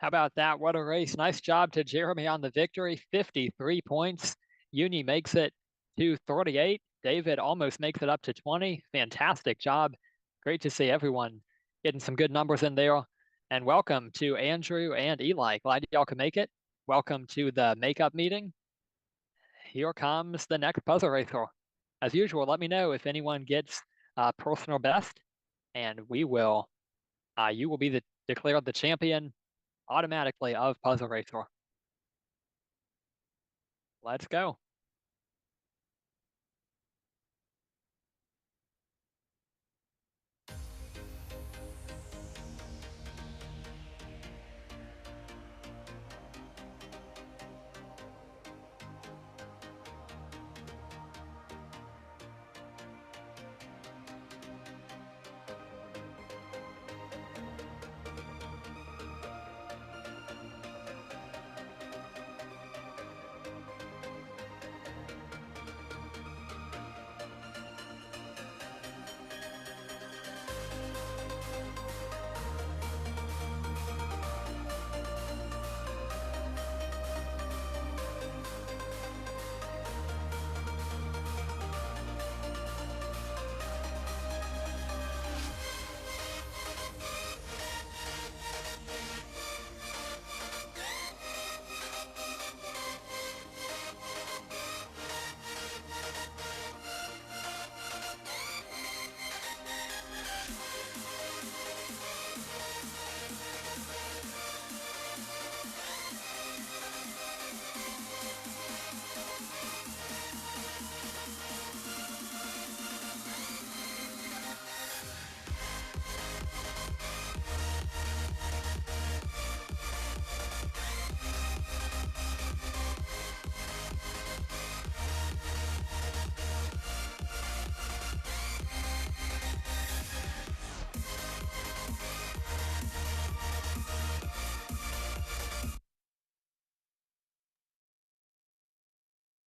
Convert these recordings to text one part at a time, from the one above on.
How about that? What a race. Nice job to Jeremy on the victory. 53 points. Uni makes it to 38. David almost makes it up to 20. Fantastic job. Great to see everyone getting some good numbers in there. And welcome to Andrew and Eli. Glad y'all could make it. Welcome to the makeup meeting. Here comes the next puzzle racer. As usual, let me know if anyone gets personal best, and you will be declared the champion automatically of Puzzle Racer. Let's go.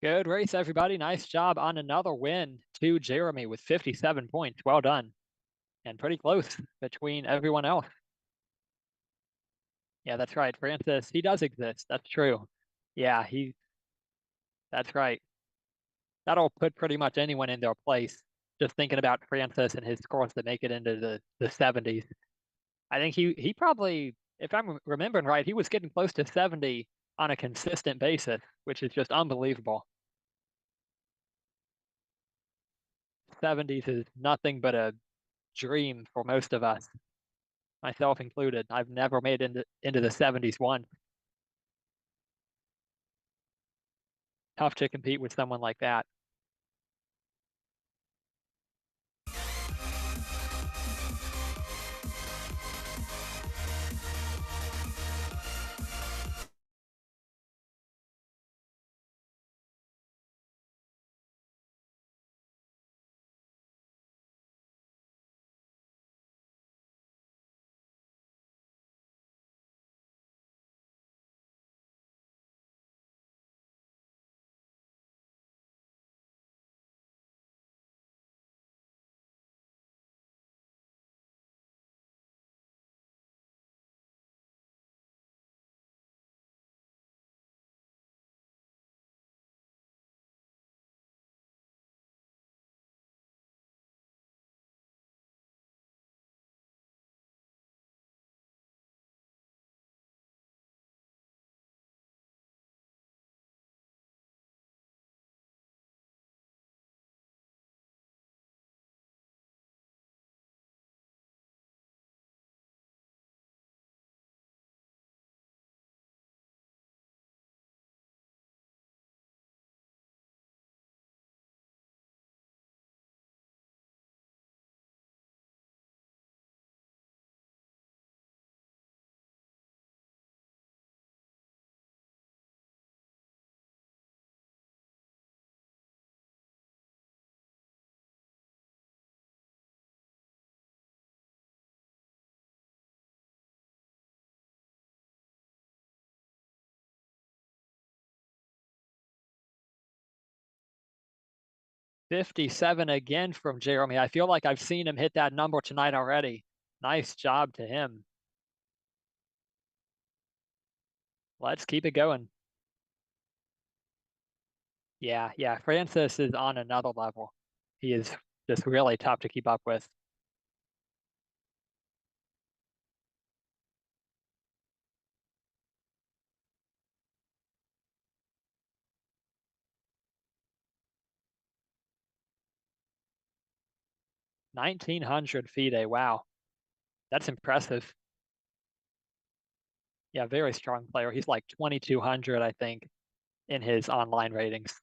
Good race, everybody. Nice job on another win to Jeremy with 57 points. Well done. And pretty close between everyone else. Yeah, that's right. Francis, he does exist. That's true. Yeah, that's right. That'll put pretty much anyone in their place. Just thinking about Francis and his scores that make it into the 70s. I think he probably, if I'm remembering right, he was getting close to 70 on a consistent basis, which is just unbelievable. 70s is nothing but a dream for most of us, myself included. I've never made into the 70s once. Tough to compete with someone like that. 57 again from Jeremy. I feel like I've seen him hit that number tonight already. Nice job to him. Let's keep it going. Yeah, yeah. Francis is on another level. He is just really tough to keep up with. 1900 FIDE. Wow. That's impressive. Yeah, very strong player. He's like 2200, I think, in his online ratings.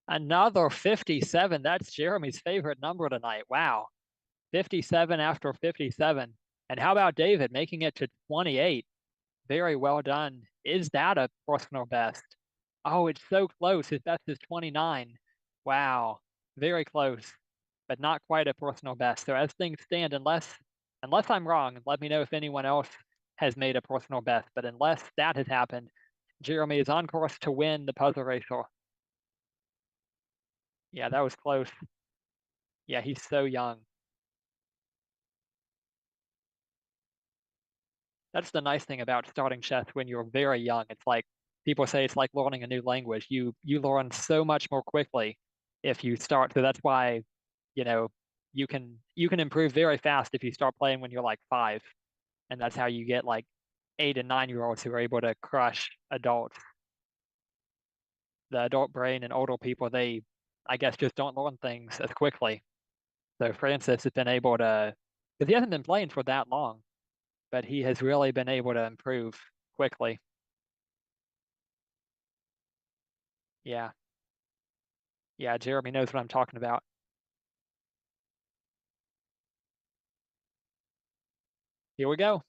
Another 57. That's Jeremy's favorite number tonight. Wow. 57 after 57. And how about David making it to 28? Very well done. Is that a personal best? Oh, it's so close. His best is 29. Wow. Very close, but not quite a personal best. So as things stand, unless I'm wrong, let me know if anyone else has made a personal best. But unless that has happened, Jeremy is on course to win the puzzle racer. Yeah, that was close. Yeah, he's so young. That's the nice thing about starting chess when you're very young. It's like people say it's like learning a new language. You learn so much more quickly if you start. So that's why, you know, you can improve very fast if you start playing when you're like 5. And that's how you get like 8 and 9 year olds who are able to crush adults. The adult brain and older people, they I guess just don't learn things as quickly. So Francis has been able to, because he hasn't been playing for that long, but he has really been able to improve quickly. Yeah. Yeah, Jeremy knows what I'm talking about. Here we go.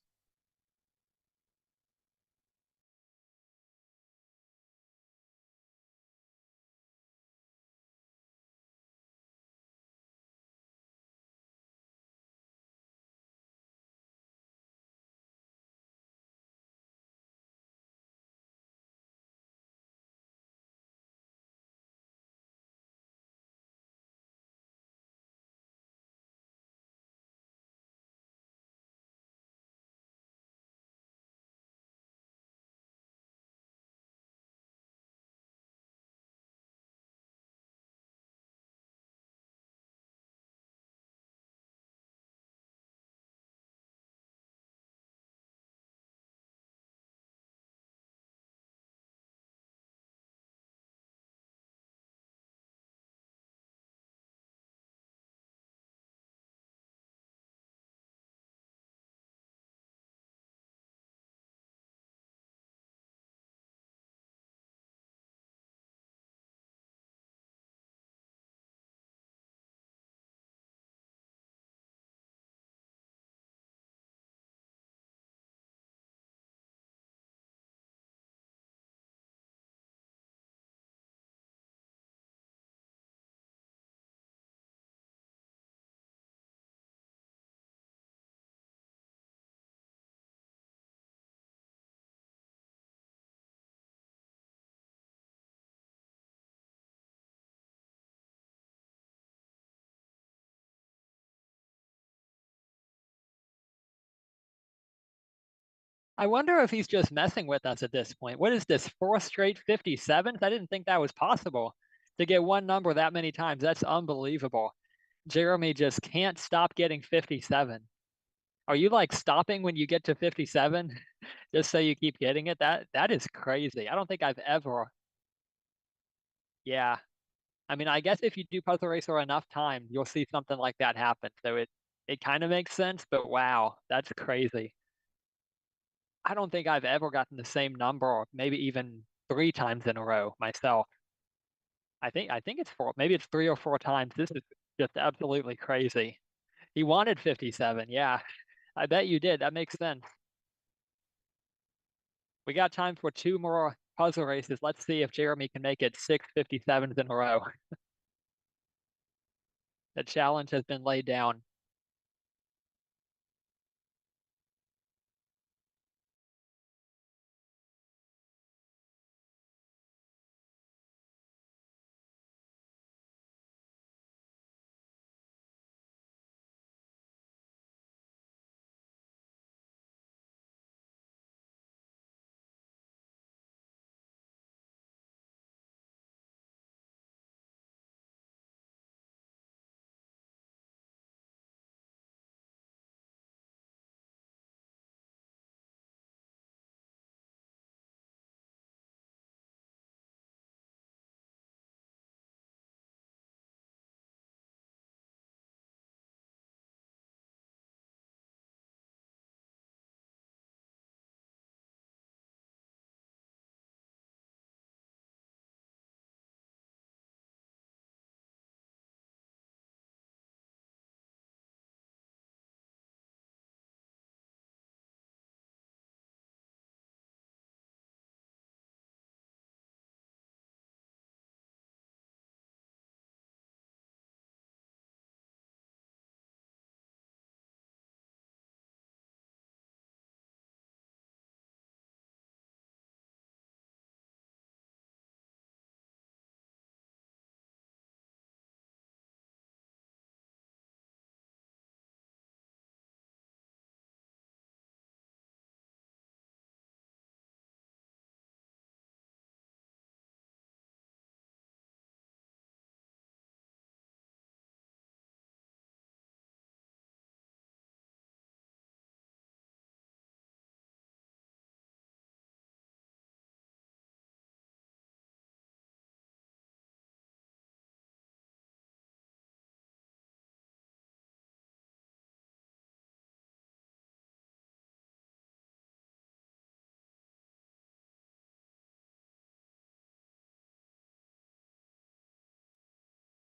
I wonder if he's just messing with us at this point. What is this, 4 straight 57s? I didn't think that was possible to get one number that many times. That's unbelievable. Jeremy just can't stop getting 57. Are you, like, stopping when you get to 57 just so you keep getting it? That is crazy. I don't think I've ever. Yeah. I mean, I guess if you do Puzzle Racer enough time, you'll see something like that happen. So it kinda makes sense, but wow, that's crazy. I don't think I've ever gotten the same number or maybe even 3 times in a row myself. I think it's 4, maybe it's 3 or 4 times. This is just absolutely crazy. He wanted 57, yeah. I bet you did, that makes sense. We got time for 2 more puzzle races. Let's see if Jeremy can make it 6 57s in a row. The challenge has been laid down.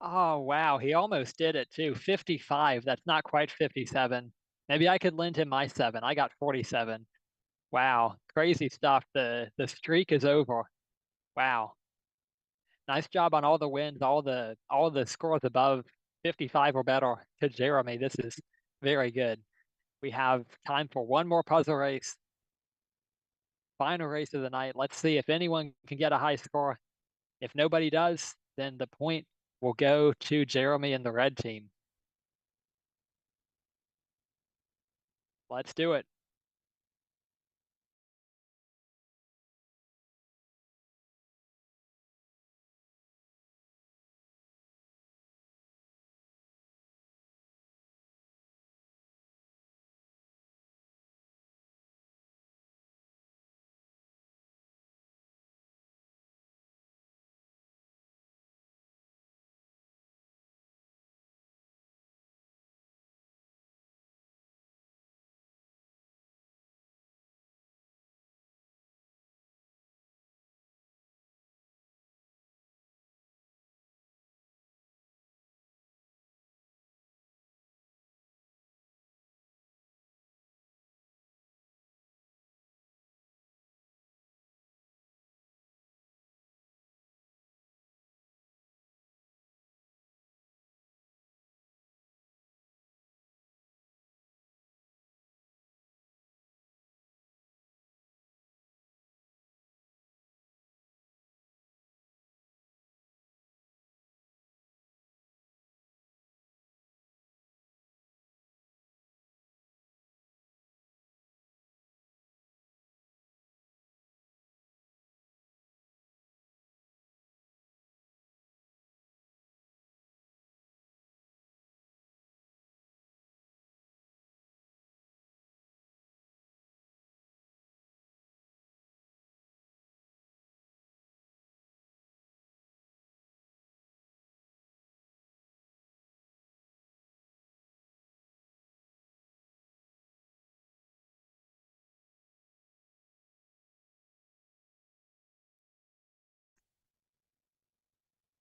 Oh, wow, he almost did it too. 55, that's not quite 57. Maybe I could lend him my 7. I got 47. Wow, crazy stuff. The streak is over. Wow. Nice job on all the wins, all the scores above 55 or better to Jeremy. This is very good. We have time for one more puzzle race, final race of the night. Let's see if anyone can get a high score. If nobody does, then the point will go to Jeremy and the red team. Let's do it.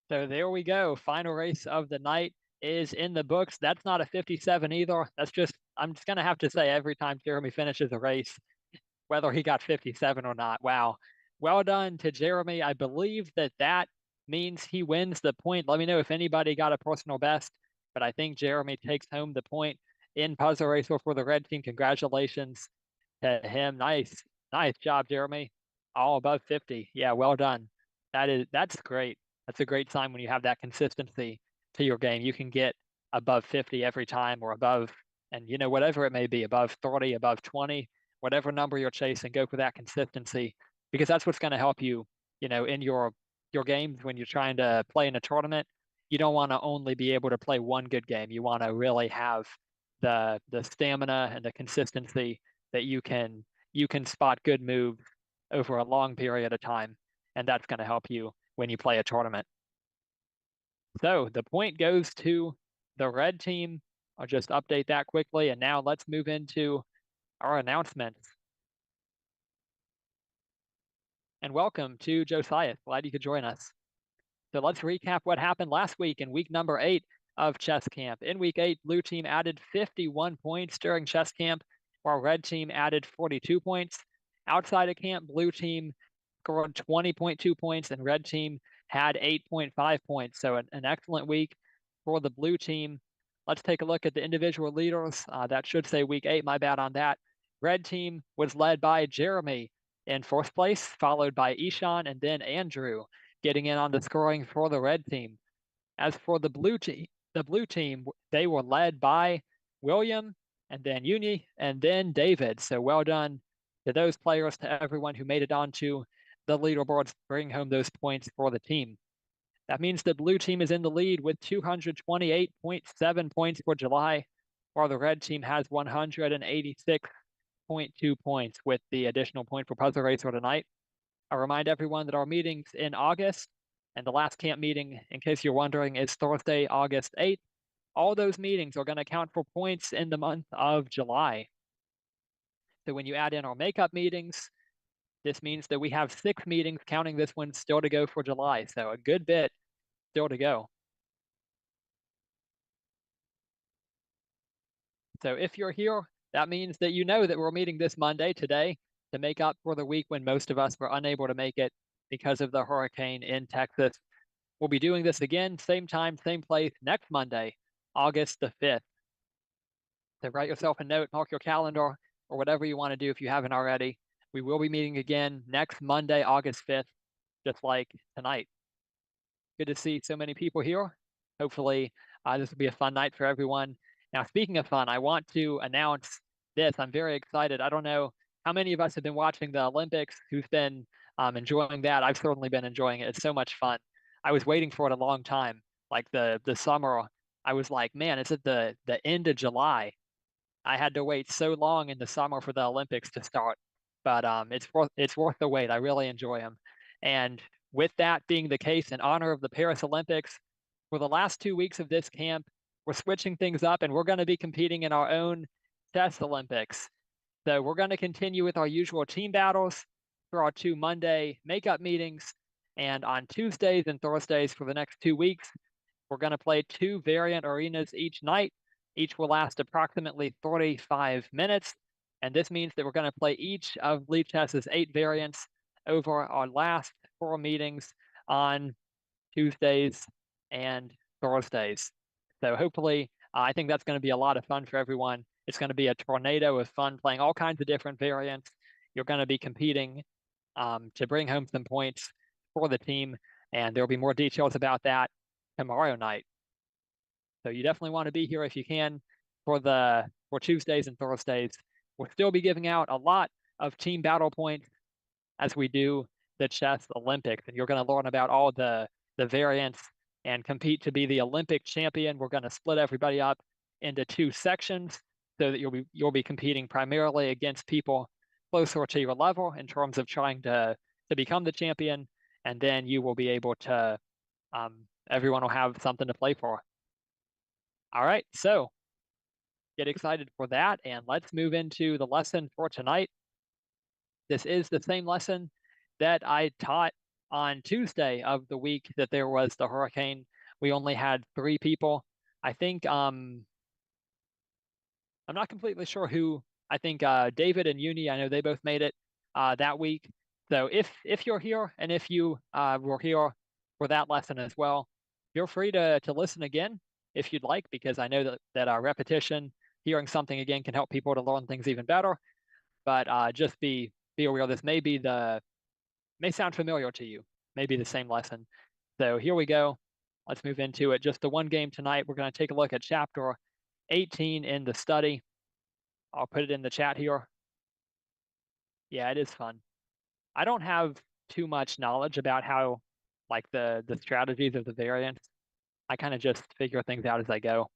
So there we go. Final race of the night is in the books. That's not a 57 either. I'm just going to have to say every time Jeremy finishes a race, whether he got 57 or not. Wow. Well done to Jeremy. I believe that means he wins the point. Let me know if anybody got a personal best, but I think Jeremy takes home the point in Puzzle Racer for the red team. Congratulations to him. Nice job, Jeremy. All above 50. Yeah, well done. That's great. That's a great sign when you have that consistency to your game. You can get above 50 every time or above, and whatever it may be, above 30, above 20, whatever number you're chasing, go for that consistency because that's what's going to help you, in your games when you're trying to play in a tournament. You don't want to only be able to play one good game. You want to really have the stamina and the consistency that you can spot good moves over a long period of time, and that's going to help you when you play a tournament. So the point goes to the red team. I'll just update that quickly, and now let's move into our announcements. And welcome to Josiah. Glad you could join us. So let's recap what happened last week in week number 8 of chess camp. In week 8, blue team added 51 points during chess camp, while red team added 42 points. Outside of camp, blue team scored 20.2 points and red team had 8.5 points. So an excellent week for the blue team. Let's take a look at the individual leaders. That should say week 8, my bad on that. Red team was led by Jeremy in fourth place, followed by Ishan and then Andrew getting in on the scoring for the red team. As for the blue team, they were led by William and then Uni and then David. So well done to those players, to everyone who made it onto the leaderboards, bring home those points for the team. That means the blue team is in the lead with 228.7 points for July, while the red team has 186.2 points with the additional point for Puzzle Racer tonight. I remind everyone that our meetings in August and the last camp meeting, in case you're wondering, is Thursday, August 8th. All those meetings are going to count for points in the month of July. So when you add in our makeup meetings, this means that we have 6 meetings, counting this one, still to go for July. So a good bit still to go. So if you're here, that means that you know that we're meeting this Monday today to make up for the week when most of us were unable to make it because of the hurricane in Texas. We'll be doing this again, same time, same place, next Monday, August the 5th. So write yourself a note, mark your calendar, or whatever you want to do if you haven't already. We will be meeting again next Monday, August 5th, just like tonight. Good to see so many people here. Hopefully, this will be a fun night for everyone. Now, speaking of fun, I want to announce this. I'm very excited. I don't know how many of us have been watching the Olympics, who's been enjoying that. I've certainly been enjoying it. It's so much fun. I was waiting for it a long time, like the summer. I was like, man, it's at the end of July. I had to wait so long in the summer for the Olympics to start, but it's worth the wait. I really enjoy them. And with that being the case, in honor of the Paris Olympics, for the last 2 weeks of this camp, we're switching things up and we're going to be competing in our own chess Olympics. So we're going to continue with our usual team battles for our 2 Monday makeup meetings. And on Tuesdays and Thursdays for the next 2 weeks, we're going to play 2 variant arenas each night. Each will last approximately 45 minutes. And this means that we're going to play each of Lichess's 8 variants over our last 4 meetings on Tuesdays and Thursdays. So hopefully, I think that's going to be a lot of fun for everyone. It's going to be a tornado of fun playing all kinds of different variants. You're going to be competing to bring home some points for the team, and there'll be more details about that tomorrow night. So you definitely want to be here if you can for Tuesdays and Thursdays. We'll still be giving out a lot of team battle points as we do the chess Olympics, and you're going to learn about all the variants and compete to be the Olympic champion. We're going to split everybody up into 2 sections so that you'll be competing primarily against people closer to your level in terms of trying to become the champion, and then you will be able to everyone will have something to play for. All right, so get excited for that, and let's move into the lesson for tonight. This is the same lesson that I taught on Tuesday of the week that there was the hurricane, we only had 3 people. I think I'm not completely sure who. I think David and Uni, I know they both made it that week. So if you're here and if you were here for that lesson as well, feel free to listen again if you'd like, because I know that our repetition, hearing something again, can help people to learn things even better. But just be aware this may sound familiar to you, maybe the same lesson. So here we go. Let's move into it. Just the one game tonight. We're going to take a look at chapter 18 in the study. I'll put it in the chat here. Yeah, it is fun. I don't have too much knowledge about how, like, the strategies of the variants. I kind of just figure things out as I go.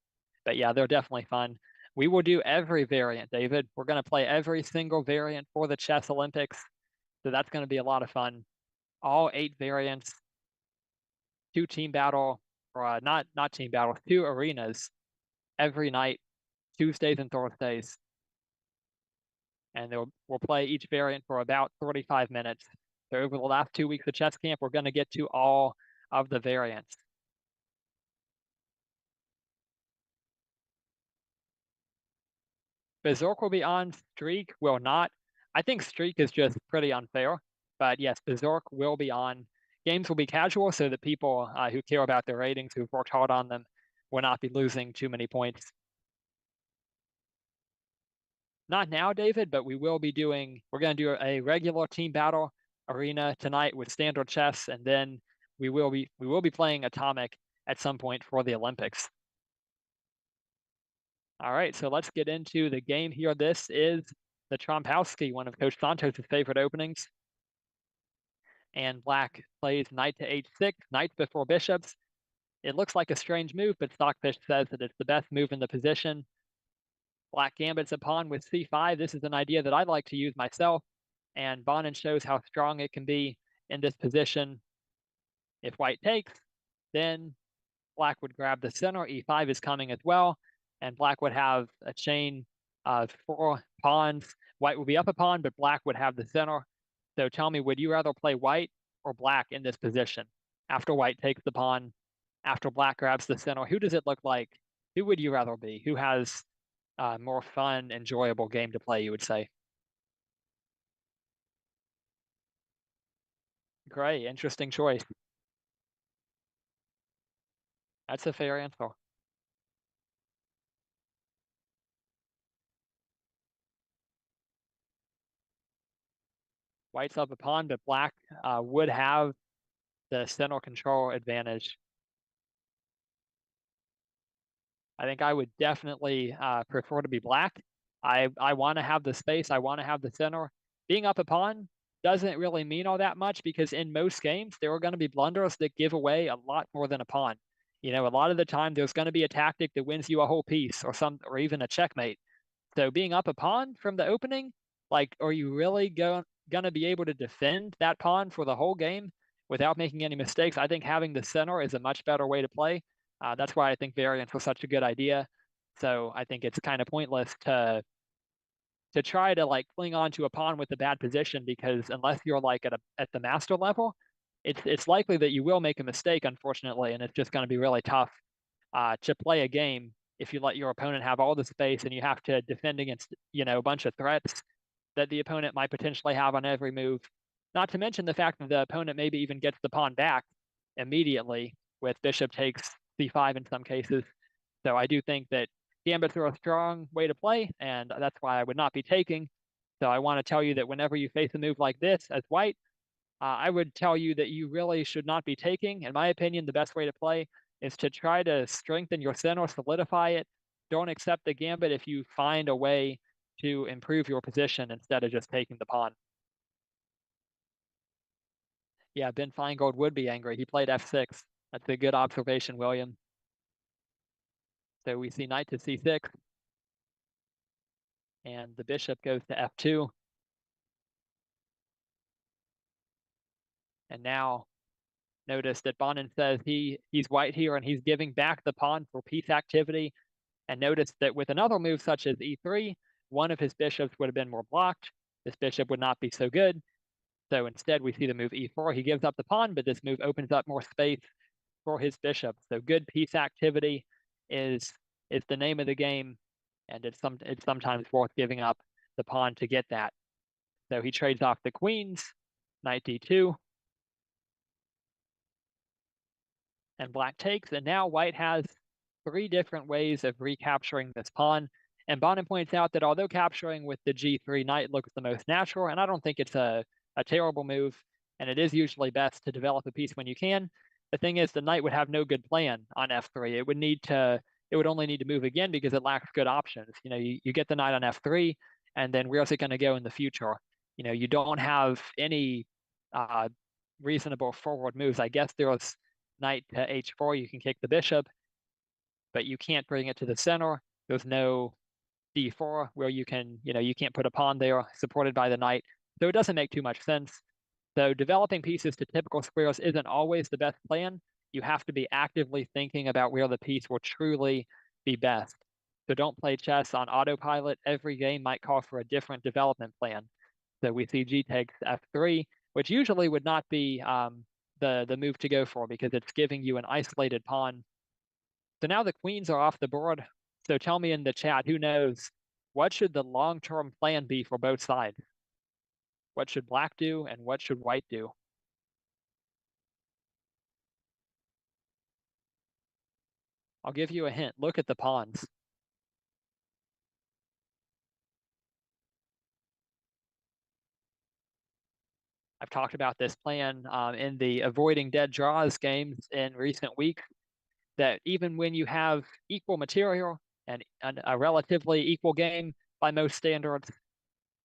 But yeah, they're definitely fun. We will do every variant, David. We're going to play every single variant for the Chess Olympics. So that's going to be a lot of fun. All 8 variants, 2 team battle, or not team battles, 2 arenas every night, Tuesdays and Thursdays. And we'll play each variant for about 35 minutes. So over the last 2 weeks of chess camp, we're going to get to all of the variants. Berserk will be on, Streak will not. I think Streak is just pretty unfair, but yes, Berserk will be on. Games will be casual so that people who care about their ratings, who've worked hard on them, will not be losing too many points. Not now, David, but we're going to do a regular team battle arena tonight with standard chess, and then we will be playing Atomic at some point for the Olympics. All right, so let's get into the game here. This is the Trompowsky, one of Coach Santos' favorite openings. And black plays knight to h6, knight before bishops. It looks like a strange move, but Stockfish says that it's the best move in the position. Black gambits a pawn with c5. This is an idea that I like to use myself, and Bonin shows how strong it can be in this position. If white takes, then black would grab the center. e5 is coming as well, and black would have a chain of 4 pawns. White would be up a pawn, but black would have the center. So tell me, would you rather play white or black in this position? After white takes the pawn, after black grabs the center, who does it look like? Who would you rather be? Who has more fun, enjoyable game to play, you would say? Great, interesting choice. That's a fair answer. White's up a pawn, but black would have the center control advantage. I think I would definitely prefer to be black. I want to have the space. I want to have the center. Being up a pawn doesn't really mean all that much because in most games, there are going to be blunders that give away a lot more than a pawn. You know, a lot of the time, there's going to be a tactic that wins you a whole piece or even a checkmate. So being up a pawn from the opening, like, are you really gonna be able to defend that pawn for the whole game without making any mistakes? I think having the center is a much better way to play. That's why I think variance was such a good idea. So I think it's kind of pointless to try to like cling on to a pawn with a bad position because unless you're like at the master level, it's likely that you will make a mistake, unfortunately, and it's just going to be really tough to play a game if you let your opponent have all the space and you have to defend against, you know, a bunch of threats that the opponent might potentially have on every move. Not to mention the fact that the opponent maybe even gets the pawn back immediately with bishop takes c5 in some cases. So I do think that gambits are a strong way to play, and that's why I would not be taking. So I want to tell you that whenever you face a move like this as white, I would tell you that you really should not be taking. In my opinion, the best way to play is to try to strengthen your center, solidify it. Don't accept the gambit if you find a way to improve your position instead of just taking the pawn. Yeah, Ben Feingold would be angry. He played f6. That's a good observation, William. So we see knight to c6. And the bishop goes to f2. And now notice that Bonin says he's white here and he's giving back the pawn for piece activity. And notice that with another move such as e3, one of his bishops would have been more blocked. This bishop would not be so good. So instead, we see the move e4. He gives up the pawn, but this move opens up more space for his bishop. So good piece activity is the name of the game, and it's sometimes worth giving up the pawn to get that. So he trades off the queens, knight d2, and black takes, and now white has 3 different ways of recapturing this pawn. And Bonin points out that although capturing with the g3 knight looks the most natural, and I don't think it's a terrible move, and it is usually best to develop a piece when you can, the thing is the knight would have no good plan on f3. It would only need to move again because it lacks good options. You get the knight on f3, and then where's it going to go in the future? You don't have any reasonable forward moves. I guess there's knight to h4, you can kick the bishop, but you can't bring it to the center. There's no d4 where you can't put a pawn there supported by the knight. So it doesn't make too much sense. So developing pieces to typical squares isn't always the best plan. You have to be actively thinking about where the piece will truly be best. So don't play chess on autopilot. Every game might call for a different development plan. So we see g takes f3, which usually would not be the move to go for because it's giving you an isolated pawn. So now the queens are off the board. So tell me in the chat, who knows, what should the long-term plan be for both sides? What should black do and what should white do? I'll give you a hint. Look at the pawns. I've talked about this plan in the avoiding dead draws games in recent weeks, that even when you have equal material and a relatively equal game by most standards,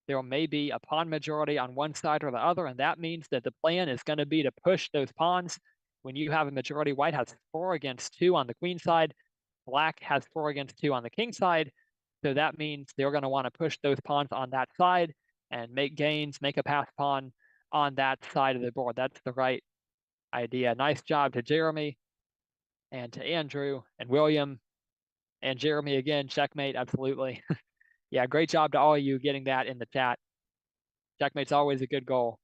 there may be a pawn majority on one side or the other, and that means that the plan is going to be to push those pawns. When you have a majority, white has 4 against 2 on the queen side, black has 4 against 2 on the king side. So that means they're going to want to push those pawns on that side and make gains, make a pass pawn on that side of the board. That's the right idea. Nice job to Jeremy and to Andrew and William and Jeremy again. Checkmate, absolutely. Yeah, great job to all of you getting that in the chat. Checkmate's always a good goal.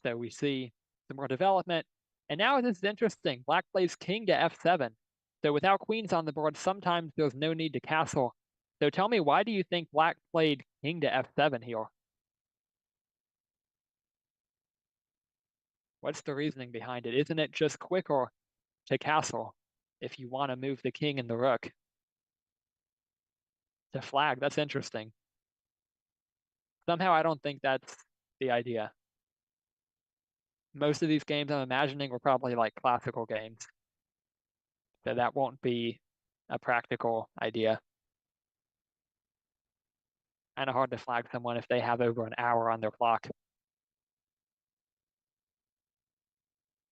So we see some more development. And now this is interesting. Black plays king to f7. So without queens on the board, sometimes there's no need to castle. So tell me, why do you think black played king to f7 here? What's the reasoning behind it? Isn't it just quicker to castle if you want to move the king and the rook to flag? That's interesting. Somehow I don't think that's the idea. Most of these games I'm imagining were probably like classical games. So that won't be a practical idea. Kind of hard to flag someone if they have over an hour on their clock.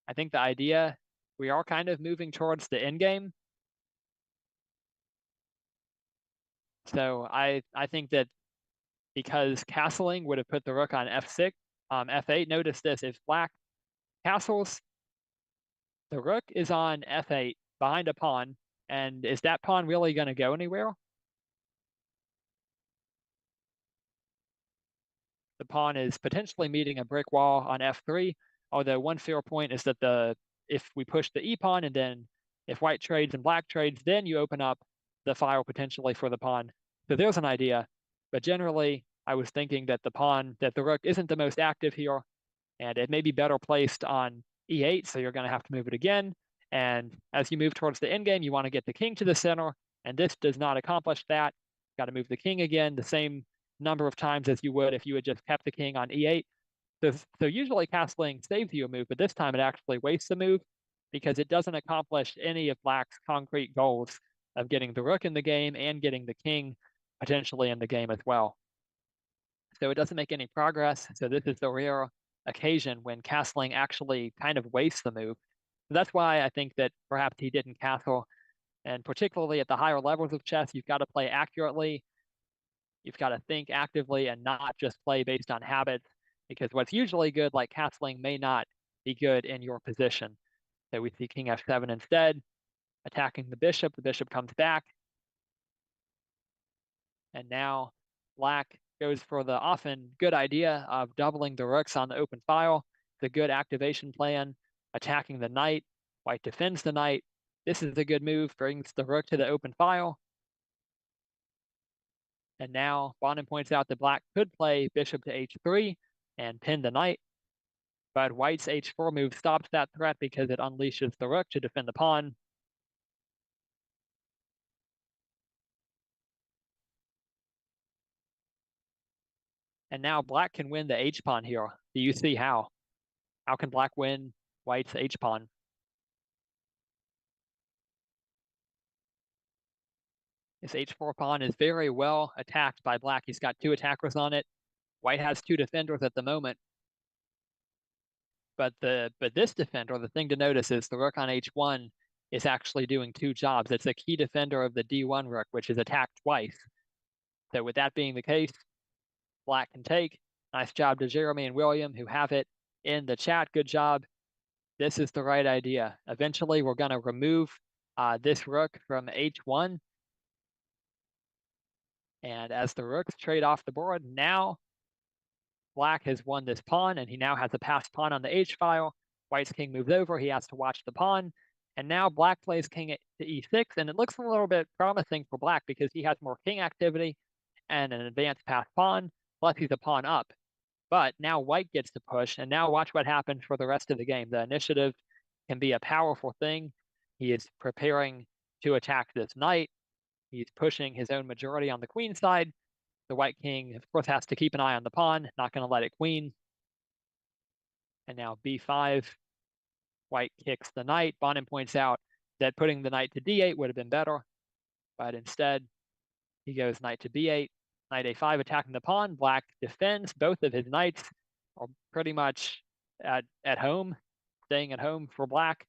I think the idea, we are kind of moving towards the end game. So I think that because castling would have put the rook on f6, f8. Notice this, if black castles, the rook is on f8 behind a pawn, and is that pawn really going to go anywhere? The pawn is potentially meeting a brick wall on f3, although one fair point is that if we push the e-pawn and then if white trades and black trades, then you open up the file potentially for the pawn. So there's an idea, but generally I was thinking that the rook isn't the most active here, and it may be better placed on e8, so you're going to have to move it again. And as you move towards the endgame, you want to get the king to the center, and this does not accomplish that. Got to move the king again, the same number of times as you would if you had just kept the king on e8. So usually castling saves you a move, but this time it actually wastes a move because it doesn't accomplish any of black's concrete goals of getting the rook in the game and getting the king potentially in the game as well. So it doesn't make any progress. So this is the rare occasion when castling actually kind of wastes the move. So that's why I think that perhaps he didn't castle. And particularly at the higher levels of chess, you've got to play accurately. You've got to think actively and not just play based on habits, because what's usually good, like castling, may not be good in your position. So we see king f7 instead, attacking the bishop. The bishop comes back. And now black goes for the often good idea of doubling the rooks on the open file. It's a good activation plan, attacking the knight. White defends the knight. This is a good move, brings the rook to the open file. And now Bonin points out that black could play bishop to h3 and pin the knight. But white's h4 move stops that threat because it unleashes the rook to defend the pawn. And now black can win the h-pawn here. Do you see how? How can black win white's h-pawn? His h4 pawn is very well attacked by black. He's got 2 attackers on it. White has 2 defenders at the moment. But this defender, the thing to notice is the rook on h1 is actually doing 2 jobs. It's a key defender of the d1 rook, which is attacked twice. So with that being the case, black can take. Nice job to Jeremy and William, who have it in the chat. Good job. This is the right idea. Eventually, we're going to remove this rook from h1. And as the rooks trade off the board, now black has won this pawn, and he now has a passed pawn on the h-file. White's king moves over. He has to watch the pawn. And now black plays king to e6, and it looks a little bit promising for black because he has more king activity and an advanced passed pawn, plus he's a pawn up. But now white gets to push, and now watch what happens for the rest of the game. The initiative can be a powerful thing. He is preparing to attack this knight. He's pushing his own majority on the queen side. The white king, of course, has to keep an eye on the pawn, not going to let it queen. And now b5, white kicks the knight. Bonin points out that putting the knight to d8 would have been better, but instead he goes knight to b8, knight a5 attacking the pawn. Black defends. Both of his knights are pretty much at home, staying at home for black,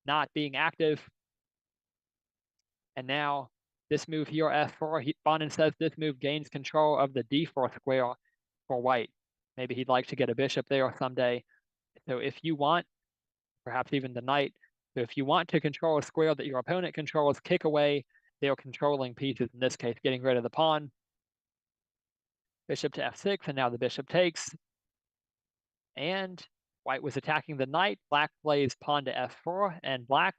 not being active. And now this move here, f4, Bonin says this move gains control of the d4 square for white. Maybe he'd like to get a bishop there someday. So if you want, perhaps even the knight, so if you want to control a square that your opponent controls, kick away their controlling pieces, in this case, getting rid of the pawn. Bishop to f6, and now the bishop takes. And white was attacking the knight. Black plays pawn to f4, and black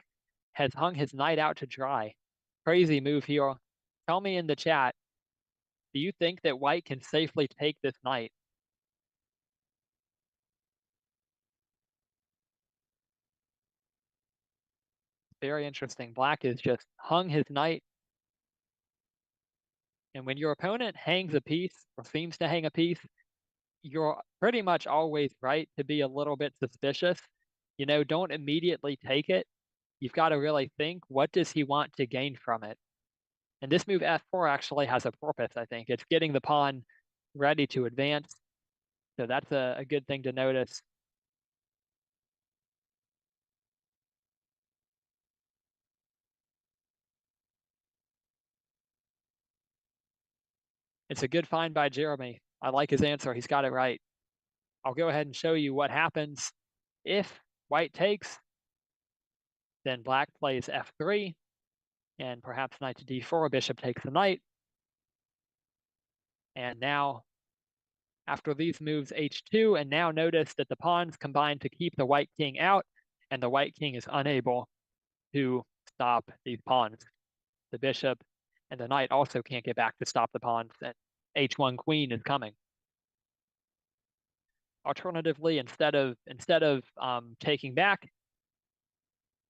has hung his knight out to dry. Crazy move here. Tell me in the chat, do you think that white can safely take this knight? Very interesting. Black has just hung his knight. And when your opponent hangs a piece, or seems to hang a piece, you're pretty much always right to be a little bit suspicious. You know, don't immediately take it. You've got to really think, what does he want to gain from it? And this move f4 actually has a purpose, I think. It's getting the pawn ready to advance. So that's a good thing to notice. It's a good find by Jeremy. I like his answer. He's got it right. I'll go ahead and show you what happens if white takes. Then black plays f3, and perhaps knight to d4, bishop takes the knight. And now, after these moves, h2, and now notice that the pawns combine to keep the white king out, and the white king is unable to stop these pawns. The bishop and the knight also can't get back to stop the pawns, and h1 queen is coming. Alternatively, instead of taking back,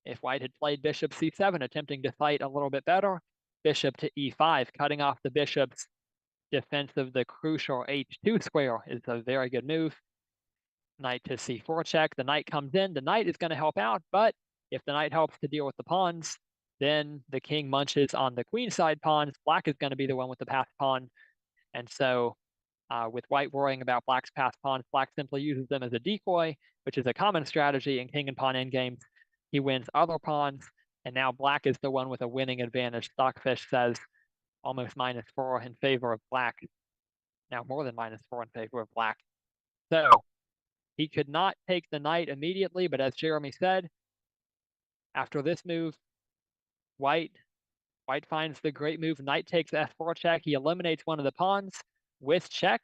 if white had played bishop c7, attempting to fight a little bit better, bishop to e5, cutting off the bishop's defense of the crucial h2 square is a very good move. Knight to c4 check. The knight comes in. The knight is going to help out, but if the knight helps to deal with the pawns, then the king munches on the queen side pawns. Black is going to be the one with the passed pawn. And so with white worrying about black's passed pawns, black simply uses them as a decoy, which is a common strategy in king and pawn endgames. He wins other pawns, and now black is the one with a winning advantage. Stockfish says almost -4 in favor of black. Now more than -4 in favor of black. So he could not take the knight immediately, but as Jeremy said, after this move, white finds the great move. Knight takes f4 check. He eliminates one of the pawns with check.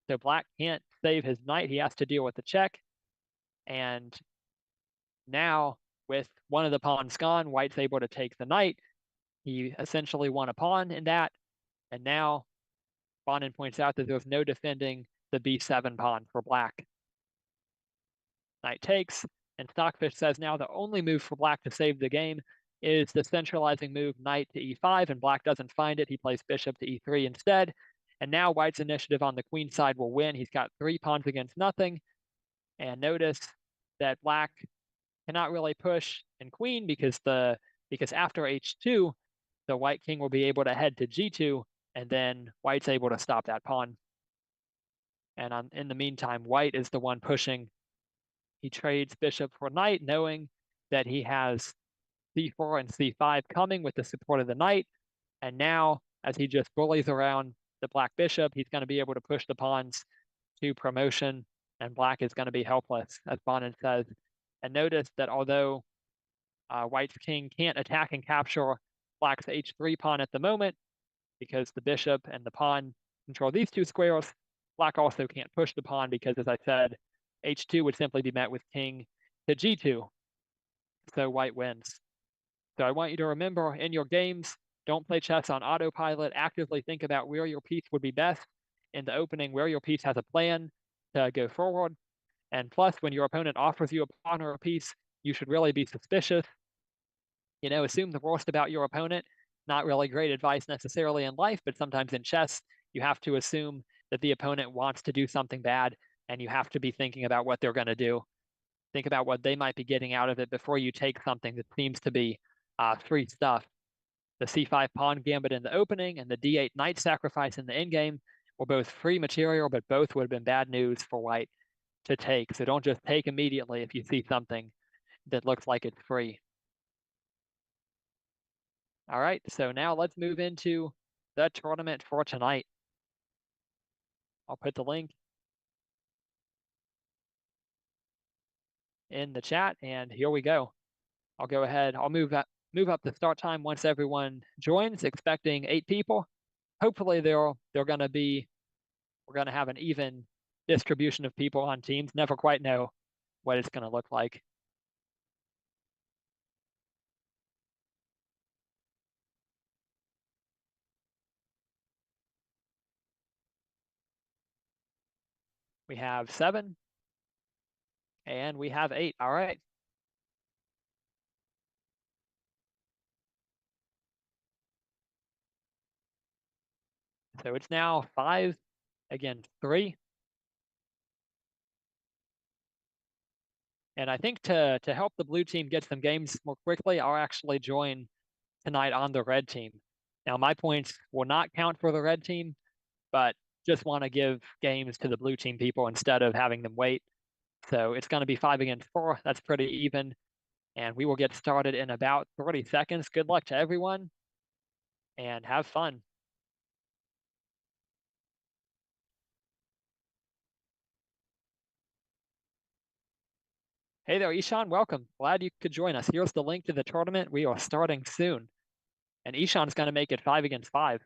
So black can't save his knight. He has to deal with the check. And now, with one of the pawns gone, white's able to take the knight. He essentially won a pawn in that. And now Bonin points out that there's no defending the b7 pawn for black. Knight takes, and Stockfish says now the only move for black to save the game is the centralizing move knight to e5, and black doesn't find it. He plays bishop to e3 instead. And now white's initiative on the queen side will win. He's got 3 pawns against nothing. And notice that black cannot really push in queen because after h2, the white king will be able to head to g2, and then white's able to stop that pawn. And in the meantime, white is the one pushing. He trades bishop for knight, knowing that he has c4 and c5 coming with the support of the knight. And now, as he just bullies around the black bishop, he's going to be able to push the pawns to promotion, and black is going to be helpless, as Bonin says. And notice that although white's king can't attack and capture black's h3 pawn at the moment, because the bishop and the pawn control these 2 squares, black also can't push the pawn because, as I said, h2 would simply be met with king to g2. So white wins. So I want you to remember, in your games, don't play chess on autopilot. Actively think about where your piece would be best in the opening, where your piece has a plan to go forward. And plus, when your opponent offers you a pawn or a piece, you should really be suspicious. Assume the worst about your opponent. Not really great advice necessarily in life, but sometimes in chess, you have to assume that the opponent wants to do something bad, and you have to be thinking about what they're going to do. Think about what they might be getting out of it before you take something that seems to be free stuff. The c5 pawn gambit in the opening and the d8 knight sacrifice in the endgame were both free material, but both would have been bad news for white to take. So don't just take immediately if you see something that looks like it's free. All right, so now let's move into the tournament for tonight. I'll put the link in the chat, and here we go. I'll go ahead. I'll move up the start time once everyone joins, expecting 8 people. Hopefully they're going to be, we're going to have an even distribution of people on teams. Never quite know what it's going to look like. We have 7 and we have 8. All right. So it's now 5 against 3. And I think to help the blue team get some games more quickly, I'll actually join tonight on the red team. Now, my points will not count for the red team, but just want to give games to the blue team people instead of having them wait. So it's going to be 5 against 4. That's pretty even. And we will get started in about 30 seconds. Good luck to everyone and have fun. Hey there, Ishan. Welcome. Glad you could join us. Here's the link to the tournament. We are starting soon. And Ishan's going to make it 5 against 5.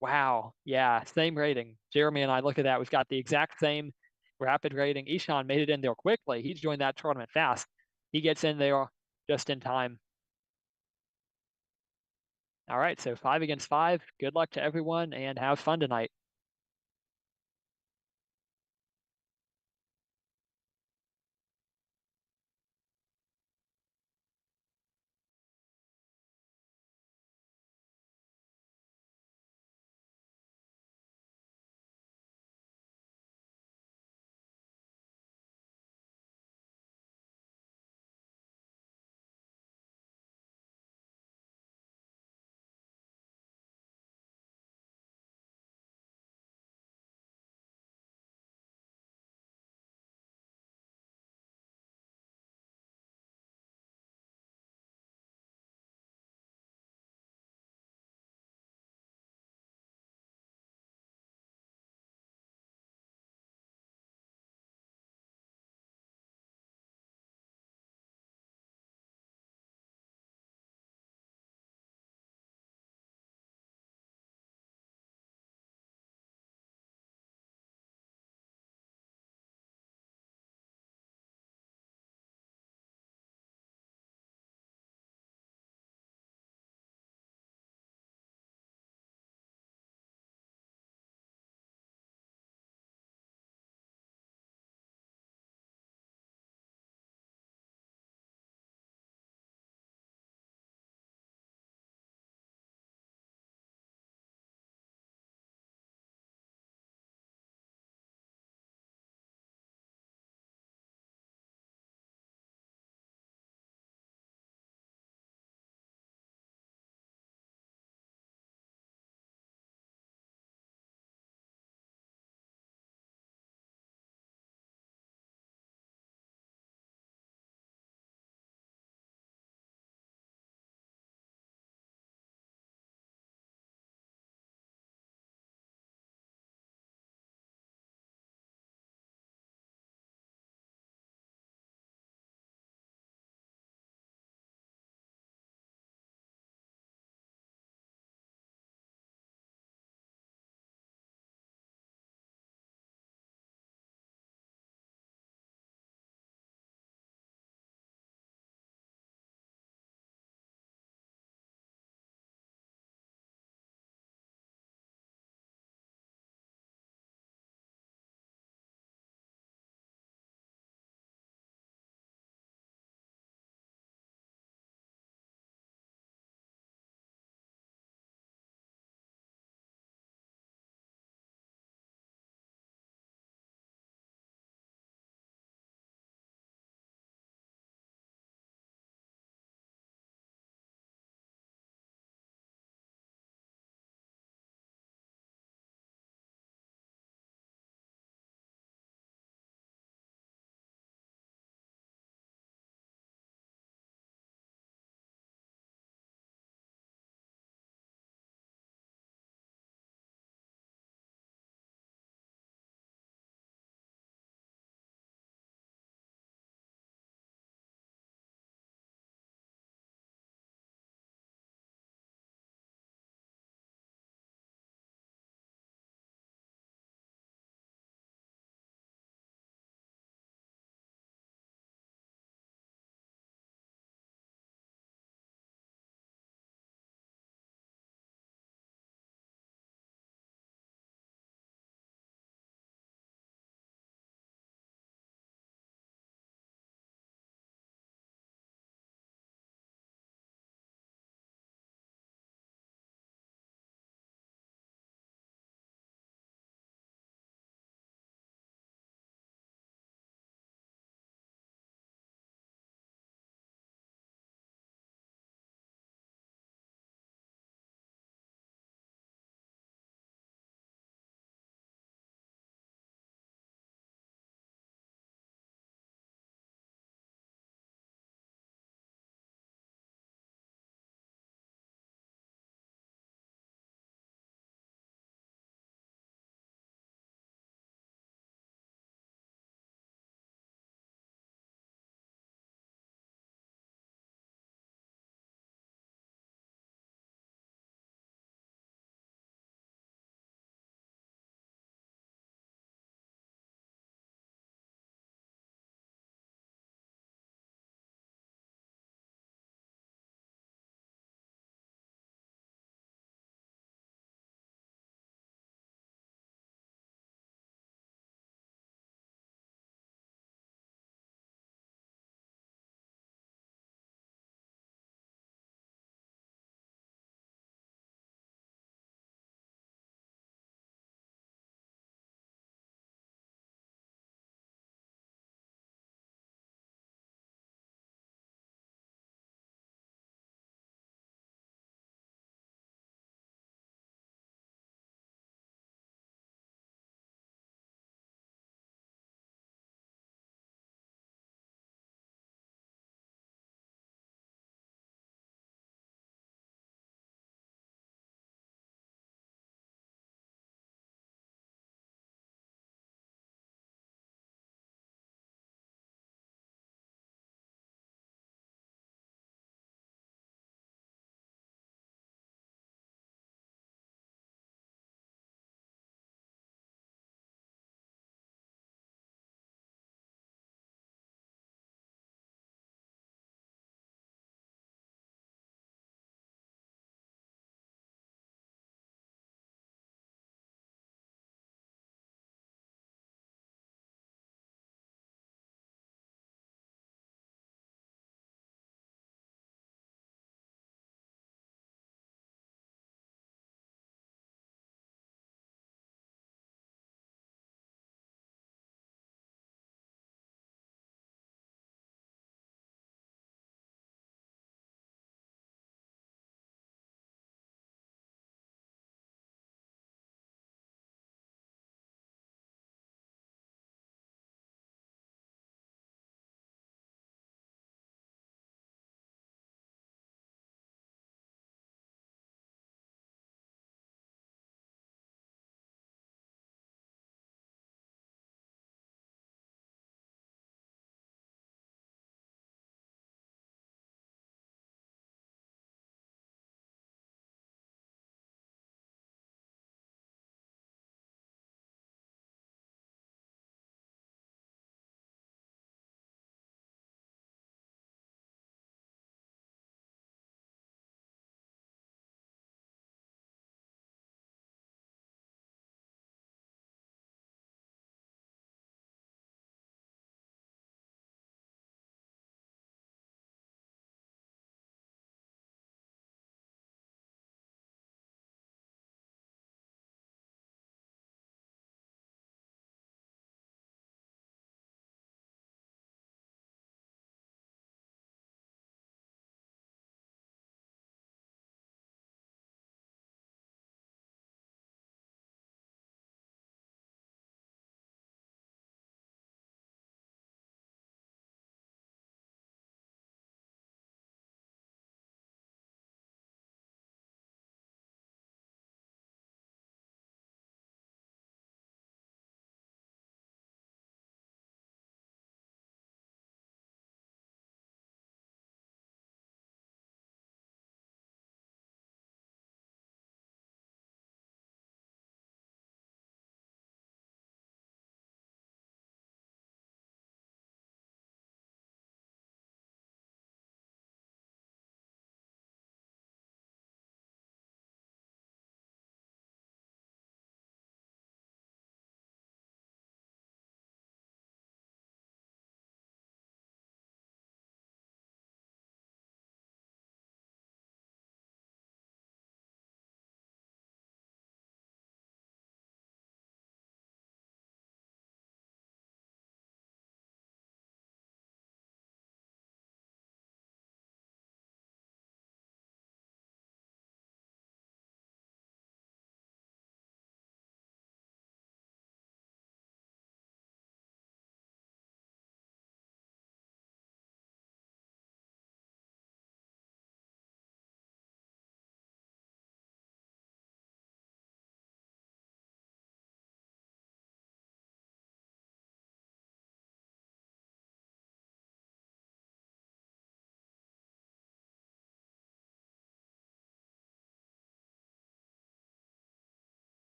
Wow. Yeah, same rating. Jeremy and I, look at that. We've got the exact same rapid rating. Ishan made it in there quickly. He joined that tournament fast. He gets in there just in time. All right, so 5 against 5. Good luck to everyone and have fun tonight.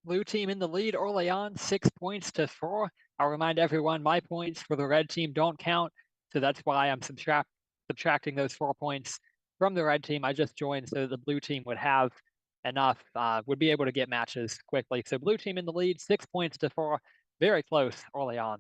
Blue team in the lead early on, 6 points to 4. I'll remind everyone my points for the red team don't count, so that's why I'm subtracting those 4 points from the red team. I just joined so the blue team would have enough, would be able to get matches quickly. So blue team in the lead, 6 points to 4, very close early on.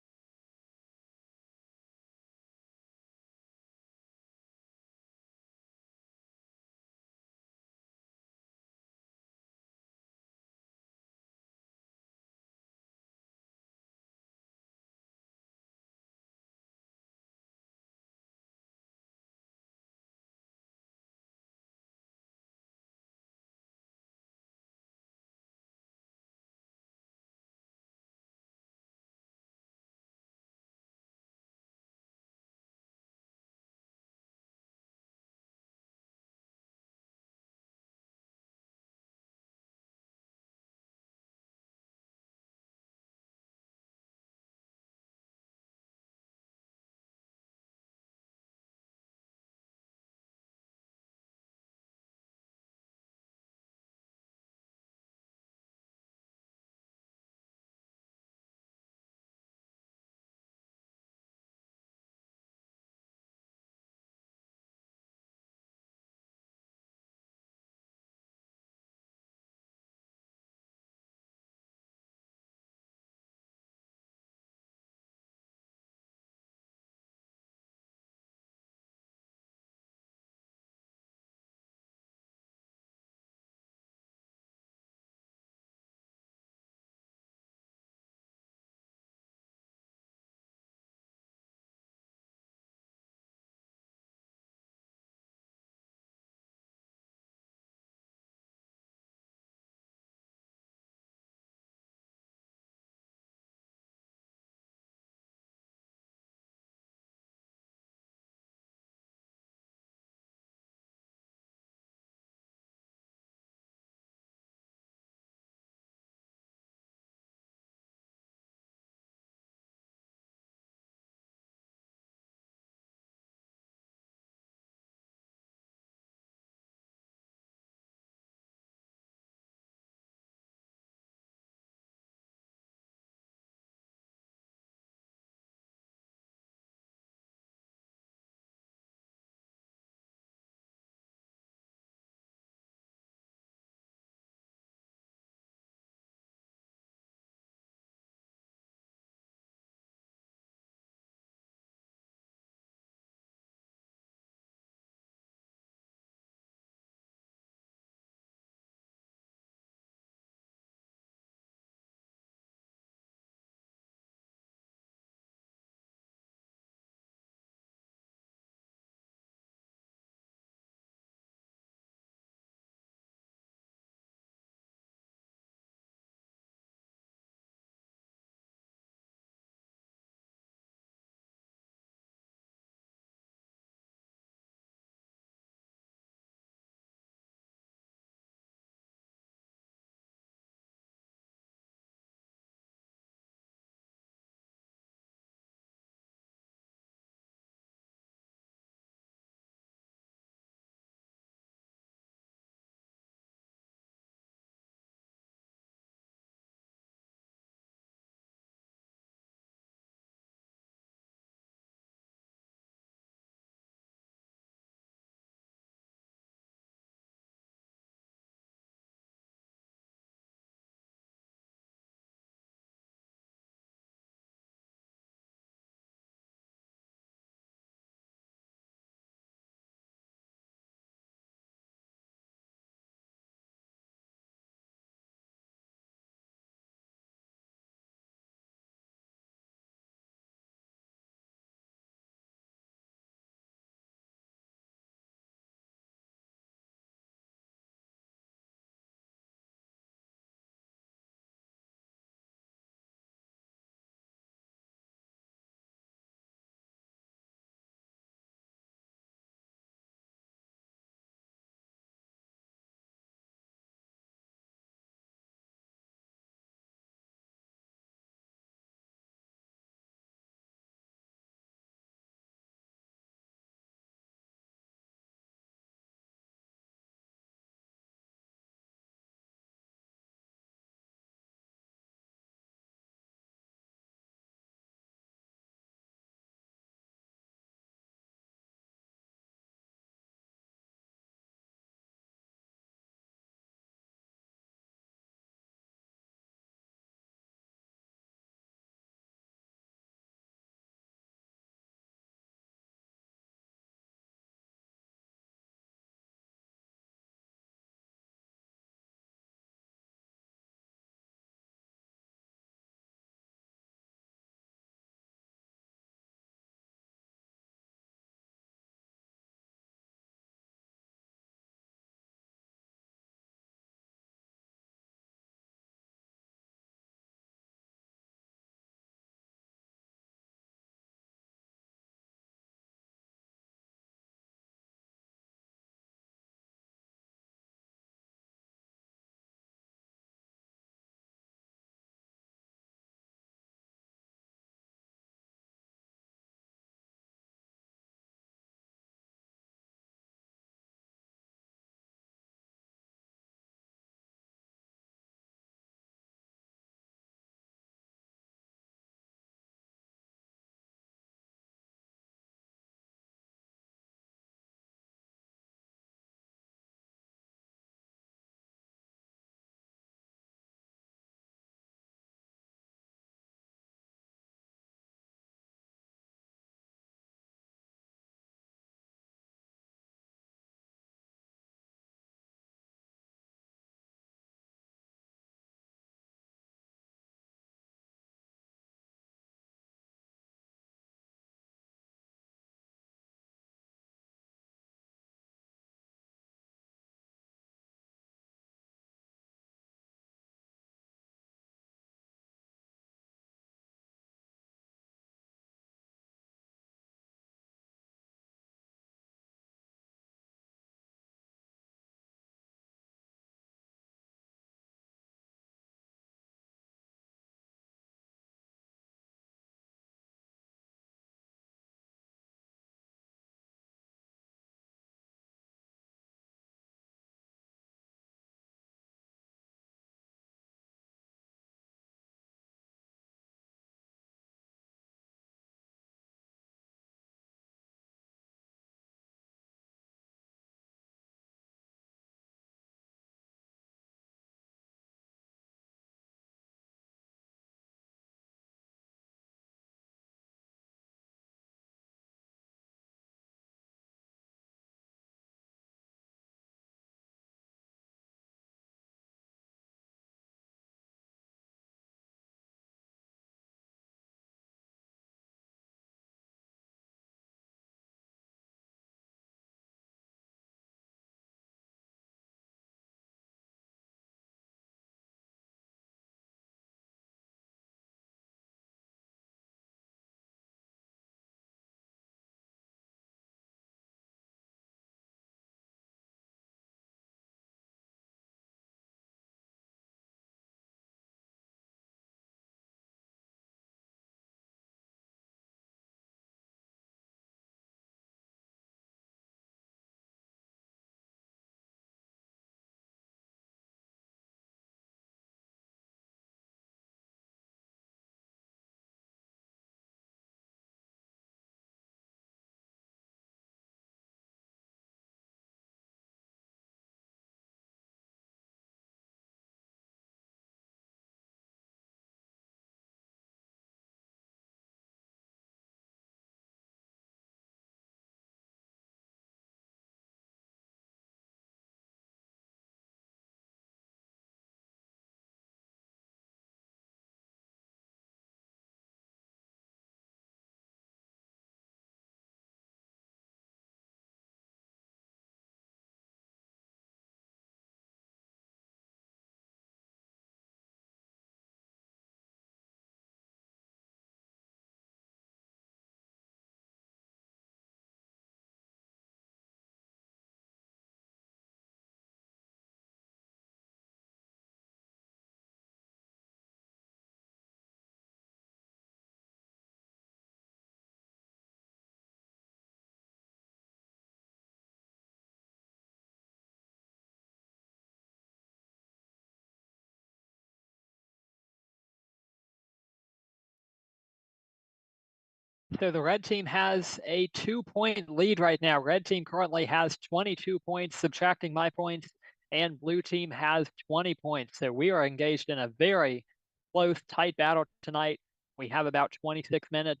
So the red team has a 2-point lead right now. Red team currently has 22 points, subtracting my points, and blue team has 20 points. So we are engaged in a very close, tight battle tonight. We have about 26 minutes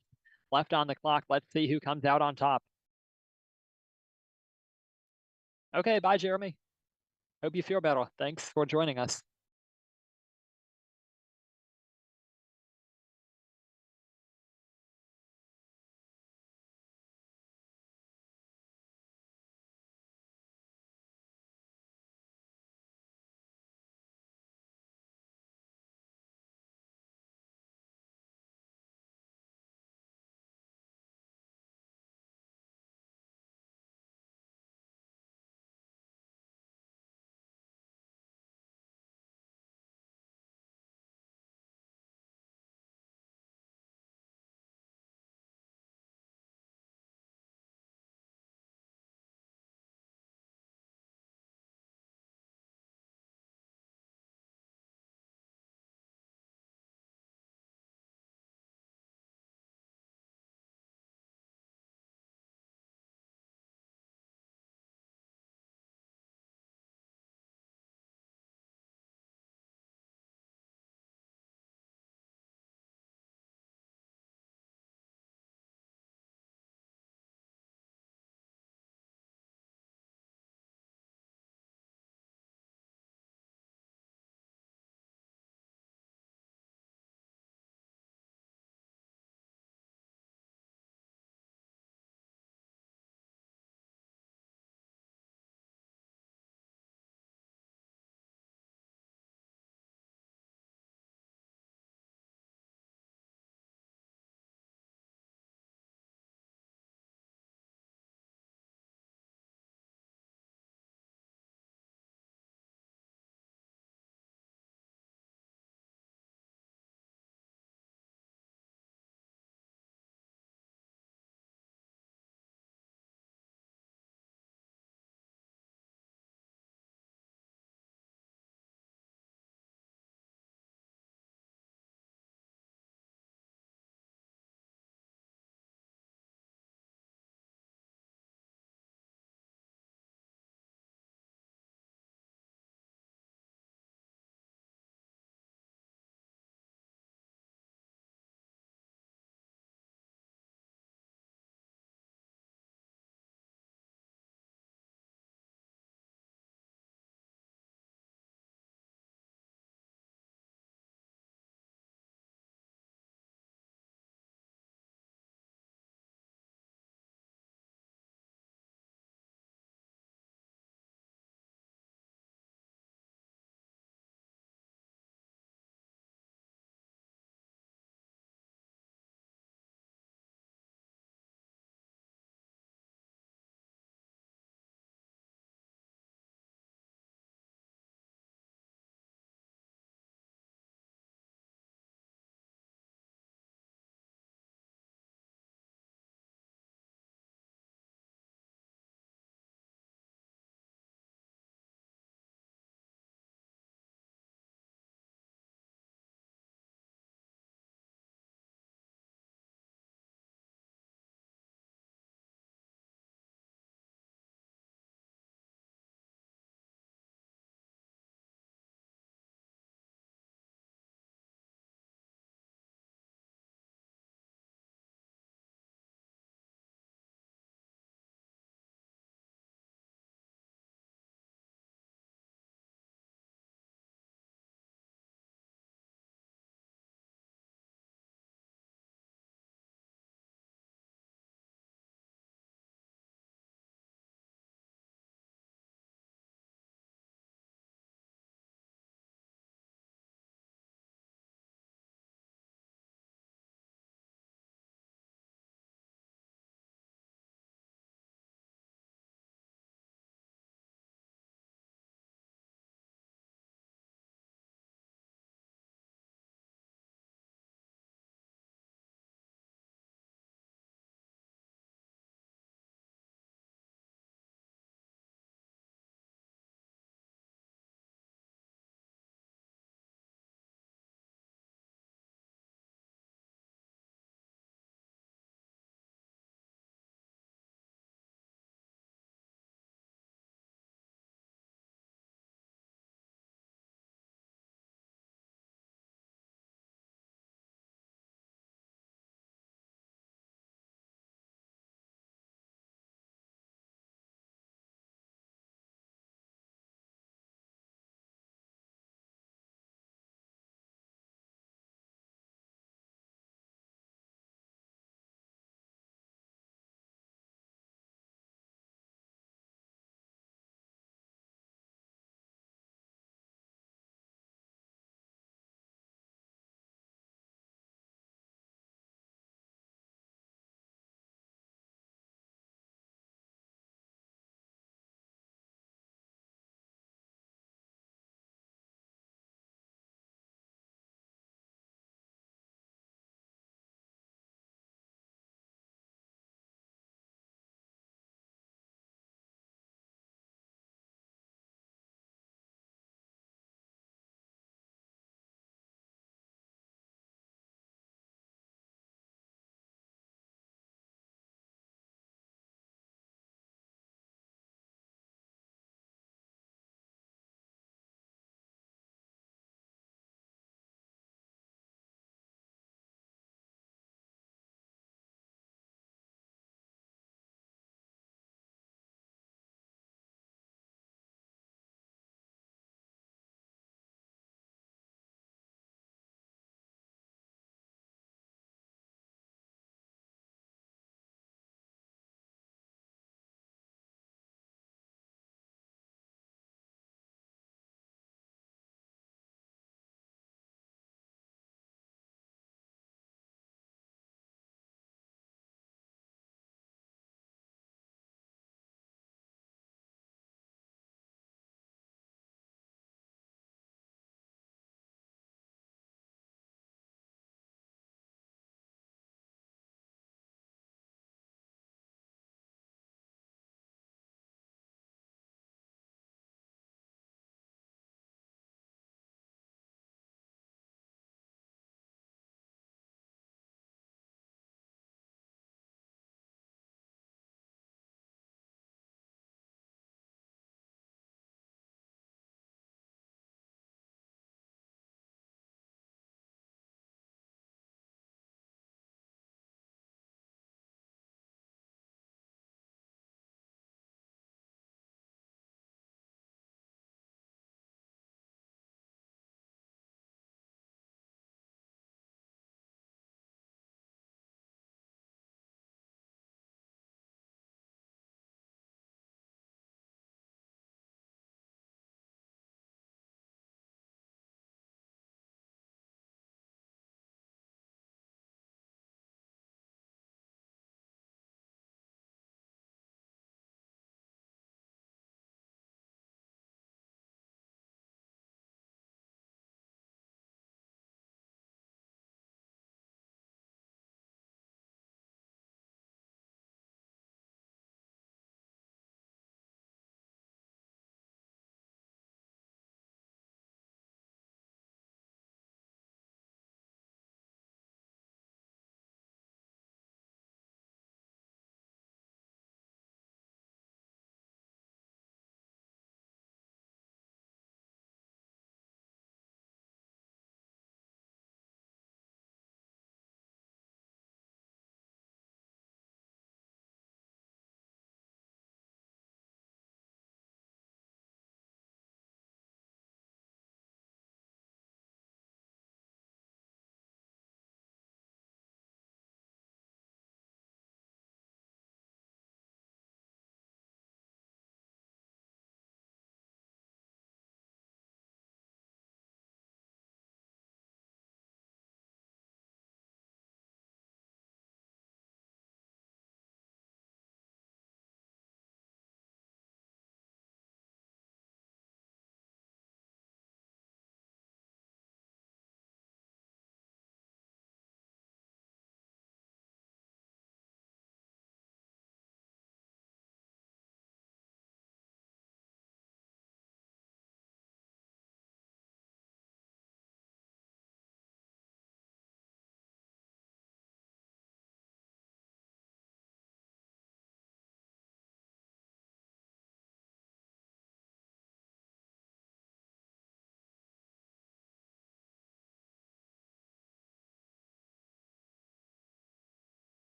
left on the clock. Let's see who comes out on top. Okay, bye, Jeremy. Hope you feel better. Thanks for joining us.